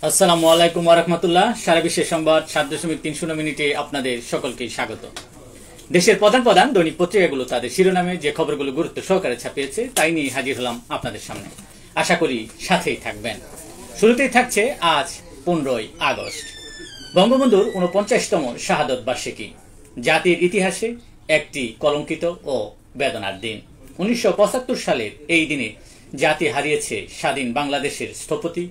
আসসালামু আলাইকুম ওয়া রাহমাতুল্লাহ। সারা বিশ্বের সংবাদ 7.30 মিনিটে আপনাদের সকলকে স্বাগত। দেশের প্রধান প্রধান দৈনিক পত্রিকাগুলো তাদের শিরোনামে যে খবরগুলো গুরুত্ব সহকারে ছাপিয়েছে তাই নিয়ে হাজির হলাম আপনাদের সামনে। আশা করি সাথেই থাকবেন। শুরুতেই থাকছে আজ 15ই আগস্ট, বঙ্গবন্ধুর 49তম শাহাদত বার্ষিকী। জাতির ইতিহাসে একটি কলঙ্কিত ও বেদনার দিন। 1975 সালের এই দিনে জাতি হারিয়েছে স্বাধীন বাংলাদেশের স্থপতি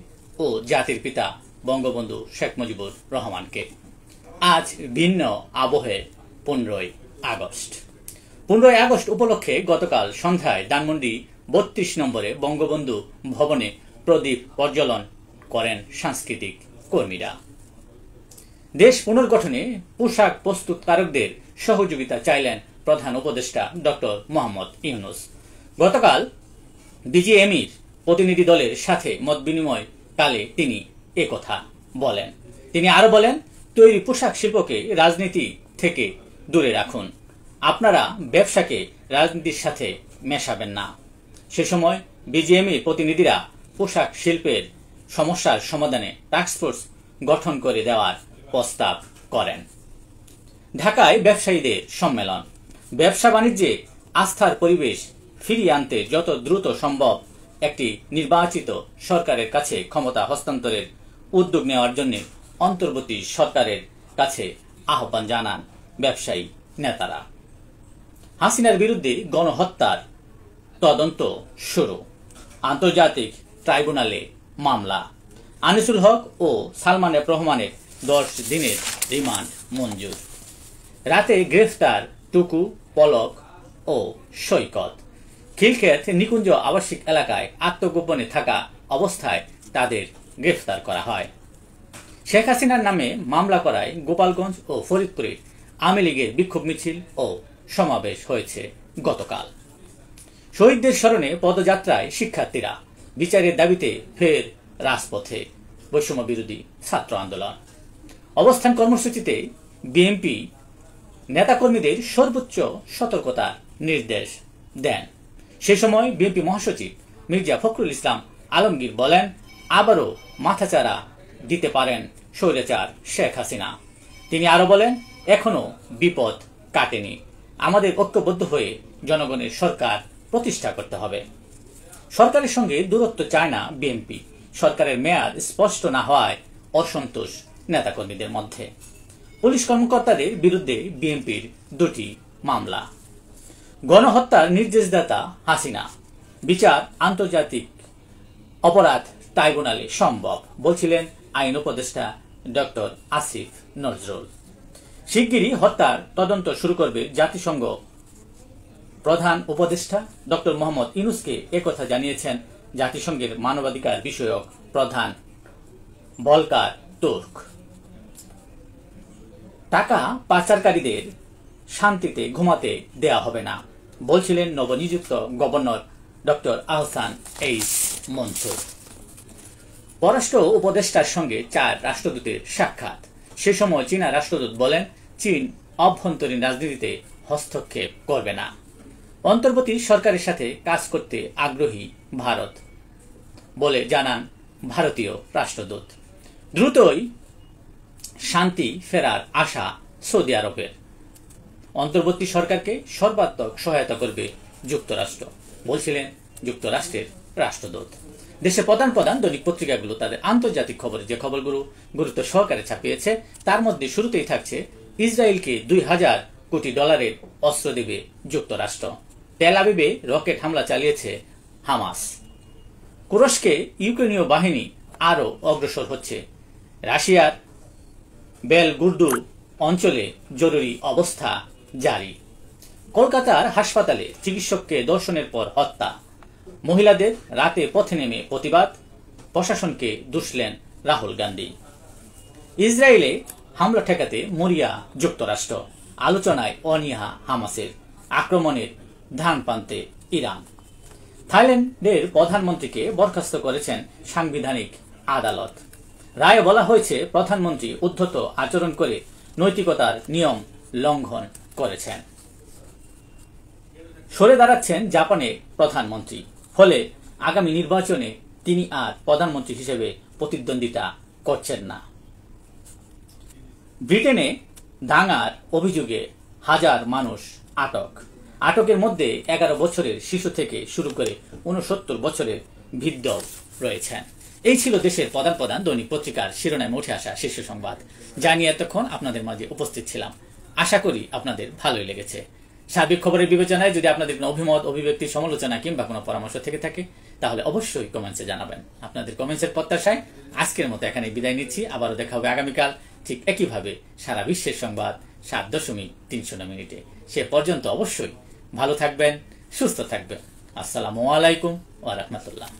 ও জাতির পিতা বঙ্গবন্ধু শেখ মুজিবুর রহমানকে। আজ ভিন্ন আবহে 15ই আগস্ট। 15ই আগস্ট উপলক্ষে গতকাল সন্ধ্যায় ধানমন্ডি 32 নম্বরে বঙ্গবন্ধু ভবনে প্রদীপ প্রজ্বলন করেন সাংস্কৃতিক কর্মীরা। দেশ পুনর্গঠনে পোশাক প্রস্তুতকারকদের সহযোগিতা চাইলেন প্রধান উপদেষ্টা ডক্টর মোহাম্মদ ইউনূস। গতকাল বিজিএমইর প্রতিনিধি দলের সাথে মত বিনিময় কালে তিনি একথা বলেন। তিনি আরো বলেন, তৈরি পোশাক শিল্পকে রাজনীতি থেকে দূরে রাখুন, আপনারা ব্যবসাকে রাজনীতির সাথে মেশাবেন না। সে সময় বিজিএমইর প্রতিনিধিরা পোশাক শিল্পের সমস্যার সমাধানে টাস্কফোর্স গঠন করে দেওয়ার প্রস্তাব করেন। ঢাকায় ব্যবসায়ীদের সম্মেলন। ব্যবসা বাণিজ্যে আস্থার পরিবেশ ফিরিয়ে আনতে যত দ্রুত সম্ভব একটি নির্বাচিত সরকারের কাছে ক্ষমতা হস্তান্তরের উদ্যোগ নেওয়ার জন্য অন্তর্বর্তী সরকারের কাছে আহ্বান জানান ব্যবসায়ী নেতারা। হাসিনার বিরুদ্ধে গণহত্যার তদন্ত শুরু। আন্তর্জাতিক ট্রাইব্যুনালে মামলা। আনিসুল হক ও সালমান এফ রহমানের 10 দিনের রিমান্ড মঞ্জুর। রাতে গ্রেফতার টুকু, পলক ও সৈকত। খিলক্ষেত নিকুঞ্জ আবাসিক এলাকায় আত্মগোপনে থাকা অবস্থায় তাদের গ্রেফতার করা হয়। শেখ হাসিনার নামে মামলা করায় গোপালগঞ্জ ও ফরিদপুরে আওয়ামী লীগের বিক্ষোভ মিছিল ও সমাবেশ হয়েছে গতকাল। শহীদদের স্মরণে পদযাত্রায় শিক্ষার্থীরা। বিচারের দাবিতে ফের রাজপথে বৈষম্য বিরোধী ছাত্র আন্দোলন। অবস্থান কর্মসূচিতে বিএনপি নেতাকর্মীদের সর্বোচ্চ সতর্কতার নির্দেশ দেন। সে সময় বিএনপি মহাসচিব মির্জা ফখরুল ইসলাম আলমগীর বলেন, আবারও মাথাচাড়া দিতে পারেন স্বৈরাচার শেখ হাসিনা। তিনি আরো বলেন, এখনো বিপদ কাটেনি, আমাদের ঐক্যবদ্ধ হয়ে জনগণের সরকার প্রতিষ্ঠা করতে হবে। সরকারের সঙ্গে দূরত্ব চায় না বিএনপি। সরকারের মেয়াদ স্পষ্ট না হওয়ায় অসন্তোষ নেতাকর্মীদের মধ্যে। পুলিশ কর্মকর্তাদের বিরুদ্ধে বিএনপির 2টি মামলা। গণহত্যার নির্দেশদাতা হাসিনা, বিচার আন্তর্জাতিক অপরাধ ট্রাইব্যুনালে সম্ভব বলছিলেন আইন উপদেষ্টা ডক্টর আসিফ নজরুল। শিগগিরই হত্যার তদন্ত শুরু করবে জাতিসংঘ। প্রধান উপদেষ্টা ডক্টর মোহাম্মদ ইউনূসকে একথা জানিয়েছেন জাতিসংঘের মানবাধিকার বিষয়ক প্রধান ভলকার তুর্ক। টাকা পাচারকারীদের শান্তিতে ঘুমাতে দেয়া হবে না বলছিলেন নবনিযুক্ত governor doctor Ahsan H Mansur. পররাষ্ট্র উপদেষ্টার সঙ্গে 4 রাষ্ট্রদূতের সাক্ষাৎ। সে সময় চীনা রাষ্ট্রদূত বলেন, চীন অভ্যন্তরীণ রাজনীতিতে হস্তক্ষেপ করবে না। অন্তর্বর্তী সরকারের সাথে কাজ করতে আগ্রহী ভারত বলে জানান ভারতীয় রাষ্ট্রদূত। দ্রুতই শান্তি ফেরার আশা সৌদি আরবের। অন্তর্বর্তী সরকারকে সর্বাত্মক সহায়তা করবে যুক্তরাষ্ট্র বলছিলেন যুক্তরাষ্ট্রের রাষ্ট্রদূত। দেশের প্রধান প্রধান দৈনিক পত্রিকাগুলো তাদের আন্তর্জাতিক খবরে যে খবরগুলো গুরুত্ব সহকারে ছাপিয়েছে তার মধ্যে শুরুতেই থাকছে, ইসরায়েলকে $2000 কোটি অস্ত্র দেবে যুক্তরাষ্ট্র। তেল আবিবে রকেট হামলা চালিয়েছে হামাস। কুরস্কে ইউক্রেনীয় বাহিনী আরও অগ্রসর হচ্ছে। রাশিয়ার বেলগুরদু অঞ্চলে জরুরি অবস্থা জারি। কলকাতার হাসপাতালে চিকিৎসককে ধর্ষণের পর হত্যা। মহিলাদের রাতে পথে নেমে প্রতিবাদ, প্রশাসনকে দুষলেন রাহুল গান্ধী। ইসরায়েলে হামলা ঠেকাতে মরিয়া যুক্তরাষ্ট্র। আলোচনায় অনীহা হামাসের। আক্রমণের ধান পানতে ইরান। থাইল্যান্ডের প্রধানমন্ত্রীকে বরখাস্ত করেছেন সাংবিধানিক আদালত। রায়ে বলা হয়েছে, প্রধানমন্ত্রী উদ্ধত আচরণ করে নৈতিকতার নিয়ম লঙ্ঘন করেছেন। সরে দাঁড়াচ্ছেন জাপানের প্রধানমন্ত্রী। ফলে আগামী নির্বাচনে তিনি আর প্রধানমন্ত্রী হিসেবে প্রতিদ্বন্দ্বিতা করছেন না। ব্রিটেনে দাঙ্গার অভিযোগে হাজার মানুষ আটকের মধ্যে 11 বছরের শিশু থেকে শুরু করে 69 বছরের বৃদ্ধ রয়েছেন। এই ছিল দেশের প্রধান প্রধান দৈনিক পত্রিকার শিরোনামে উঠে আসা শীর্ষ সংবাদ, যা নিয়ে এতক্ষণ আপনাদের মাঝে উপস্থিত ছিলাম। আশা করি আপনাদের ভালোই লেগেছে। সার্বিক খবরের বিবেচনায় যদি আপনাদের কোনো অভিমত, অভিব্যক্তি, সমালোচনা কিংবা কোনো পরামর্শ থেকে থাকে তাহলে অবশ্যই কমেন্টসে জানাবেন। আপনাদের কমেন্টসের প্রত্যাশায় আজকের মতো এখানে বিদায় নিচ্ছি। আবারও দেখা হবে আগামীকাল ঠিক একইভাবে সারা বিশ্বের সংবাদ 7.3 মিনিটে। সে পর্যন্ত অবশ্যই ভালো থাকবেন, সুস্থ থাকবেন। আসসালামু আলাইকুম ওয়া রাহমাতুল্লাহ।